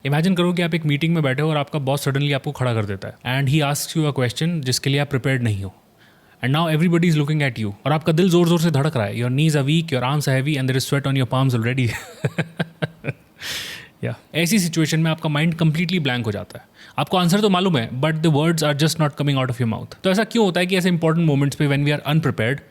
Imagine करो कि आप एक मीटिंग में बैठे हो और आपका बॉस सडनली आपको खड़ा कर देता है and he asks you a question जिसके लिए आप प्रिपेयर्ड नहीं हो and now everybody is looking at you और आपका दिल जोर जोर से धड़क रहा है. Your knees are weak, your arms are heavy and there is sweat on your palms already. या ऐसी सिचुएशन में आपका माइंड कंप्लीटली ब्लैंक हो जाता है. आपको आंसर तो मालूम है but the words are just not coming out of your mouth. तो ऐसा क्यों होता है कि ऐसे इंपॉर्टेंट मोमेंट्स पे व्हेन वी आर अनप्रिपेयर्ड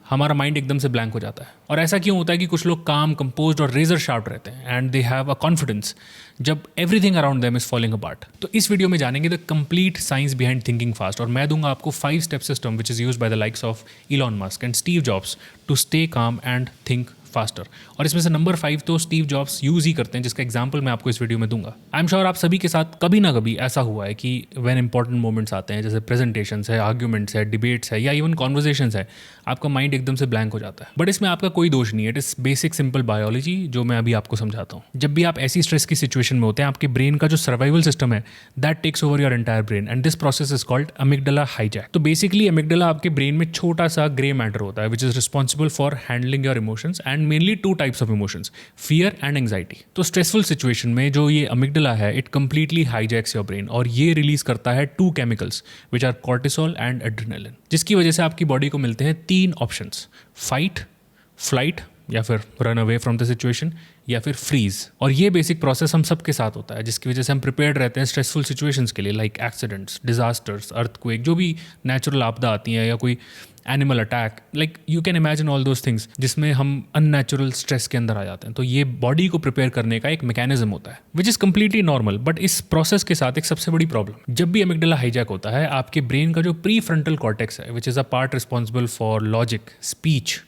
हमारा माइंड एकदम से ब्लैंक हो जाता है. और ऐसा क्यों होता है कि कुछ लोग काम, कंपोज्ड और रेजर शार्प रहते हैं and they have a confidence जब everything around them is falling apart. तो इस वीडियो में जानेंगे the complete science behind thinking fast और मैं दूंगा आपको 5 step system which is used by the likes of Elon Musk and Steve Jobs to stay calm and think faster. और इसमें से नंबर 5 तो स्टीव जॉब्स यूज ही करते हैं, जिसका एग्जाम्पल मैं आपको इस वीडियो में दूंगा. आई एम श्योर आप सभी के साथ कभी ना कभी ऐसा हुआ है कि व्हेन इंपॉर्टेंट मोमेंट्स आते हैं, जैसे प्रेजेंटेशंस है, आर्ग्यूमेंट्स है, डिबेट्स है या इवन कॉन्वर्जेशंस है, आपका माइंड एकदम से ब्लैंक हो जाता है. बट इसमें आपका कोई दोष नहीं है. It is basic simple biology जो मैं अभी आपको समझाता हूँ. जब भी आप ऐसी स्ट्रेस की सिचुएशन में होते हैं, आपके ब्रेन का जो सर्वाइवल सिस्टम है that takes over your entire brain and this process is called amygdala hijack. तो बेसिकली अमिगडाला आपके ब्रेन में छोटा सा ग्रे मैटर होता है which is responsible for handling your emotions and mainly 2 types of emotions, fear and anxiety. तो stressful situation में जो ये अमिगडाला है it completely hijacks your brain और ये रिलीज करता है 2 chemicals which are cortisol and adrenaline, जिसकी वजह से आपकी बॉडी को मिलते हैं 3 ऑप्शंस: फाइट, फ्लाइट या फिर run away from the situation या फिर फ्रीज. और ये बेसिक प्रोसेस हम सबके साथ होता है, जिसकी वजह से हम प्रिपेयर्ड रहते हैं स्ट्रेसफुल सिचुएशंस के लिए, लाइक एक्सीडेंट्स, डिजास्टर्स, अर्थक्वेक, जो भी नेचुरल आपदा आती है या कोई animal attack, like you can imagine all those things जिसमें हम अननेचुरल स्ट्रेस के अंदर आ जाते हैं. तो ये बॉडी को प्रिपेयर करने का एक मैकेनिज्म होता है which is completely normal. But इस प्रोसेस के साथ एक सबसे बड़ी प्रॉब्लम, जब भी अमिगडाला हाईजैक होता है, आपके ब्रेन का जो प्री फ्रंटल कॉर्टेक्स है which is a part responsible for logic, speech,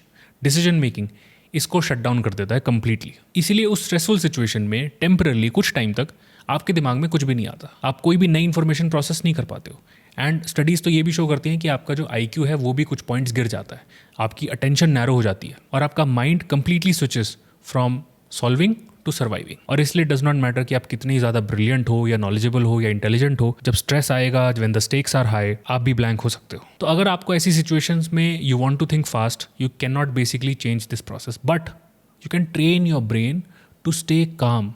decision making, इसको शट डाउन कर देता है कंप्लीटली. इसीलिए उस स्ट्रेसफुल सिचुएशन में टेम्परली कुछ टाइम तक आपके दिमाग में कुछ भी नहीं आता, आप कोई भी नई इन्फॉर्मेशन प्रोसेस नहीं कर पाते हो. एंड स्टडीज़ तो ये भी शो करती हैं कि आपका जो IQ है वो भी कुछ पॉइंट्स गिर जाता है, आपकी अटेंशन नैरो हो जाती है और आपका mind completely switches from solving to surviving. और इसलिए डज नॉट मैटर कि आप कितनी ज़्यादा ब्रिलियंट हो या नॉलेजेबल हो या इंटेलिजेंट हो, जब स्ट्रेस आएगा, when the stakes are high, आप भी ब्लैंक हो सकते हो. तो अगर आपको ऐसी सिचुएशंस में you want to think fast, you can not basically change this process, but you can train your brain to stay calm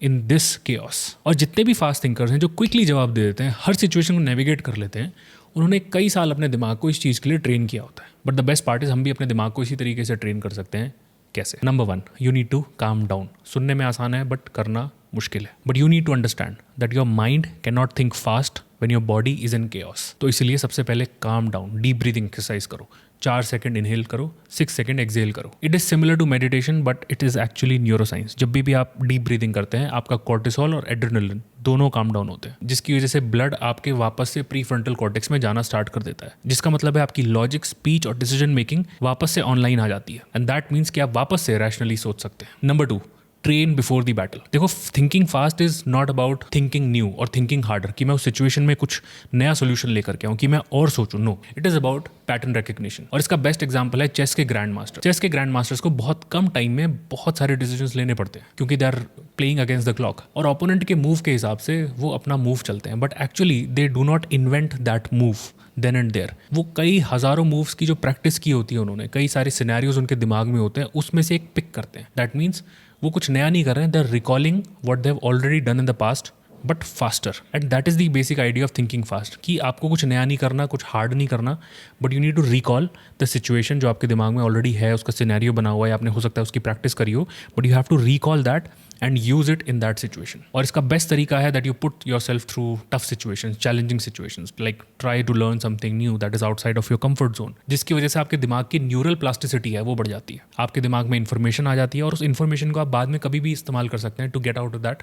in this chaos. और जितने भी फास्ट थिंकर्स हैं जो क्विकली जवाब दे देते हैं, हर सिचुएशन को नेविगेट कर लेते हैं, उन्होंने कई साल अपने दिमाग को इस चीज़ के लिए ट्रेन किया होता है. But the best part is हम भी अपने दिमाग को इसी तरीके से ट्रेन कर सकते हैं. कैसे? Number 1, you need to calm down. सुनने में आसान है बट करना मुश्किल है. But you need to understand that your mind can not think fast when your body is in chaos. तो इसलिए सबसे पहले calm down, deep breathing exercise करो. 4 सेकंड इनहेल करो, 6 सेकंड एक्सहेल करो. It is similar to meditation but it is actually neuroscience. जब भी आप डीप ब्रीदिंग करते हैं, आपका कॉर्टिसोल और एड्रेनालिन दोनों काम डाउन होते हैं, जिसकी वजह से ब्लड आपके वापस से प्री फ्रंटल कॉर्टेक्स में जाना स्टार्ट कर देता है, जिसका मतलब है आपकी लॉजिक, स्पीच और डिसीजन मेकिंग वापस से ऑनलाइन आ जाती है. एंड दैट मीन्स कि आप वापस से रैशनली सोच सकते हैं. Number 2, train before the battle. देखो, thinking fast is not about thinking new और थिंकिंग हार्डर, कि मैं उस सिचुएशन में कुछ नया सोल्यूशन लेकर के आऊँ, कि मैं और सोचूं. No, it is about pattern recognition. और इसका बेस्ट एग्जांपल है चेस के ग्रैंड मास्टर. चेस के ग्रैंड मास्टर्स को बहुत कम टाइम में बहुत सारे डिसीजंस लेने पड़ते हैं, क्योंकि they are playing against the clock और ओपोनेंट के मूव के हिसाब से वो अपना मूव चलते हैं. But actually they do not invent that move then and there. वो कई हजारों मूव्स की जो प्रैक्टिस की होती है उन्होंने, कई सारे सिनेरियोज उनके दिमाग में होते हैं, उसमें से एक पिक करते हैं. दैट मीन्स वो कुछ नया नहीं कर रहे हैं, they are recalling what they have already done in the past but faster. And that is the basic idea of thinking fast, कि आपको कुछ नया नहीं करना, कुछ हार्ड नहीं करना, but you need to recall the situation जो आपके दिमाग में ऑलरेडी है, उसका सिनेरियो बना हुआ है, आपने हो सकता है उसकी प्रैक्टिस करी हो, but you have to recall that and use it in that situation. और इसका बेस्ट तरीका है that you put yourself through tough situations, challenging situations, like try to learn something new that is outside of your comfort zone, जिसकी वजह से आपके दिमाग की न्यूरल प्लास्टिसिटी है वो बढ़ जाती है. आपके दिमाग में इन्फॉर्मेशन आ जाती है और उस इन्फॉर्मेशन को आप बाद में कभी भी इस्तेमाल कर सकते हैं to get out of that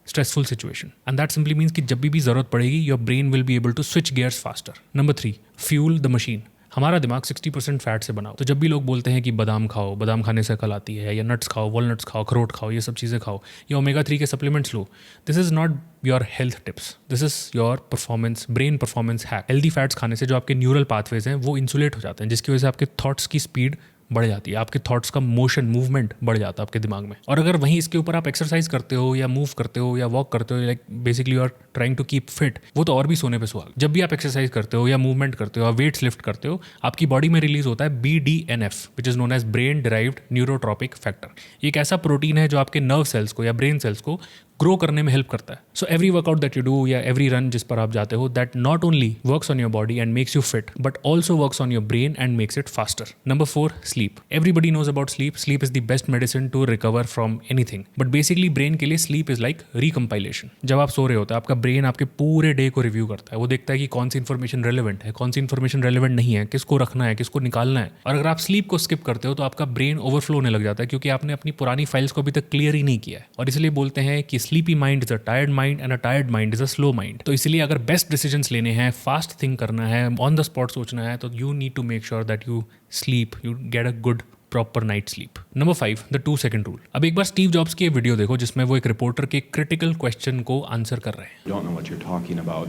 stressful situation. And that simply means कि जब भी जरूरत पड़ेगी, your brain will be able to switch gears faster. Number 3, fuel the machine. हमारा दिमाग 60% फैट से बना हो. तो जब भी लोग बोलते हैं कि बादाम खाओ, बादाम खाने से अकल आती है, या नट्स खाओ, वॉलनट्स खाओ, अखरोट खाओ, ये सब चीज़ें खाओ, या ओमेगा 3 के supplements low, this is not your health tips, this is your performance, brain performance hack. Healthy fats खाने से जो आपके न्यूरल पाथवेज हैं वो इंसुलेट हो जाते हैं, जिसकी वजह से आपके थॉट्स की स्पीड बढ़ जाती है, आपके थॉट्स का मोशन, मूवमेंट बढ़ जाता है आपके दिमाग में. और अगर वहीं इसके ऊपर आप एक्सरसाइज करते हो या मूव करते हो या वॉक करते हो, like basically you are trying to keep fit, वो तो और भी सोने पे सुहाग. जब भी आप एक्सरसाइज करते हो या मूवमेंट करते हो या वेट्स लिफ्ट करते हो, आपकी बॉडी में रिलीज होता है BDNF which is known as brain derived neurotrophic factor. एक ऐसा प्रोटीन है जो आपके नर्व सेल्स को या ब्रेन सेल्स को ग्रो करने में हेल्प करता है. So every workout that you do या एवरी रन जिस पर आप जाते हो, that not only works on your body and makes you fit, but also works on your brain and makes it faster. Number 4, sleep. Everybody knows about sleep. Sleep is the best medicine to recover from anything. But basically brain के लिए sleep is like रिकम्पाइलेशन. जब आप सो रहे होते हैं, आपका brain आपके पूरे डे को रिव्यू करता है. वो देखता है कि कौन सी इन्फॉर्मेशन रेलेवेंट है, कौन सी इन्फॉर्मेशन रेलेवेंट नहीं है, किसको रखना है, किसको निकालना है. और अगर आप स्लीप को स्किप करते हो तो आपका ब्रेन ओवरफ्लो होने लग जाता है, क्योंकि आपने अपनी पुरानी फाइल्स को अभी तक क्लियर ही नहीं किया है. और इसलिए बोलते हैं कि sleepy mind is a tired mind and a tired mind is a slow mind. तो इसलिए अगर बेस्ट डिसीजंस लेने हैं, फास्ट थिंक करना है, ऑन द स्पॉट सोचना है, तो you need to make sure that you sleep, you get a good proper night sleep. Number 5, the 2 second rule. अब एक बार स्टीव जॉब्स की वीडियो देखो जिसमें वो एक रिपोर्टर के क्रिटिकल क्वेश्चन को आंसर कर रहे हैं. Don't know what you're talking about.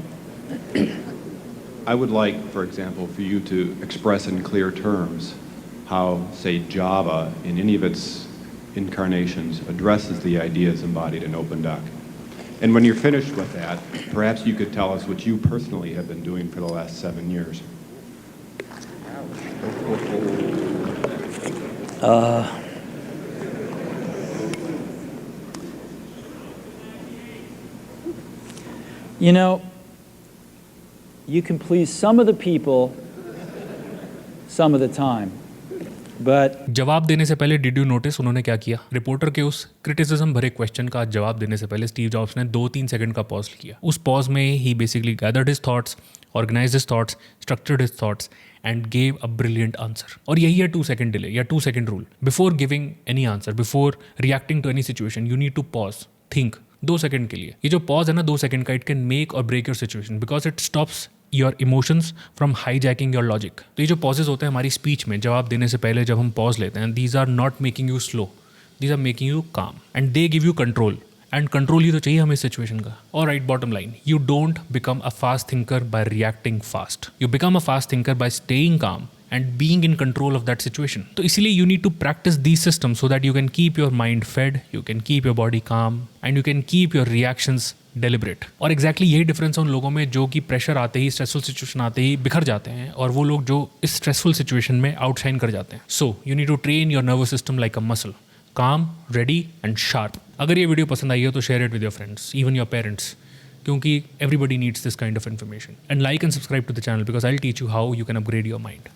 I would like, for example, for you to express in clear terms how, say, Java, in any of its incarnations, addresses the ideas embodied in OpenDoc. And when you're finished with that, perhaps you could tell us what you personally have been doing for the last 7 years. You know, you can please some of the people some of the time, but जवाब देने से पहले did you notice उन्होंने क्या किया? Reporter के उस criticism भरे क्वेश्चन का जवाब देने से पहले स्टीव जॉब्स ने 2-3 सेकंड का पॉज किया. उस पॉज में ही basically gathered his thoughts, organized his thoughts, structured his thoughts and gave a brilliant answer. और यही है 2 second डिले या 2 second rule. Before giving any answer, before reacting to any situation, you need to pause, think 2 second के लिए. ये जो pause है ना 2 सेकंड का, it can make or break your situation because it stops your emotions from hijacking your logic. तो ये जो पॉजेज होते हैं हमारी स्पीच में, जवाब देने से पहले जब हम पॉज लेते हैं, these are not making you slow, these are making you calm and they give you control. And control ही तो चाहिए हमें सिचुएशन का. और right, bottom line, you don't become a fast thinker by reacting fast. You become a fast thinker by staying calm and being in control of that situation. तो इसीलिए you need to practice these systems so that you can keep your mind fed, you can keep your body calm and you can keep your reactions deliberate. और exactly यही difference है उन लोगों में जो कि pressure आते ही, stressful situation आते ही बिखर जाते हैं, और वो लोग जो इस stressful situation में outshine कर जाते हैं. So you need to train your nervous system like a muscle. Calm, ready and sharp. अगर ये वीडियो पसंद आई हो तो share it with your friends, even your parents. क्योंकि everybody needs this kind of information. And like and subscribe to the channel because I'll teach you how you can upgrade your mind.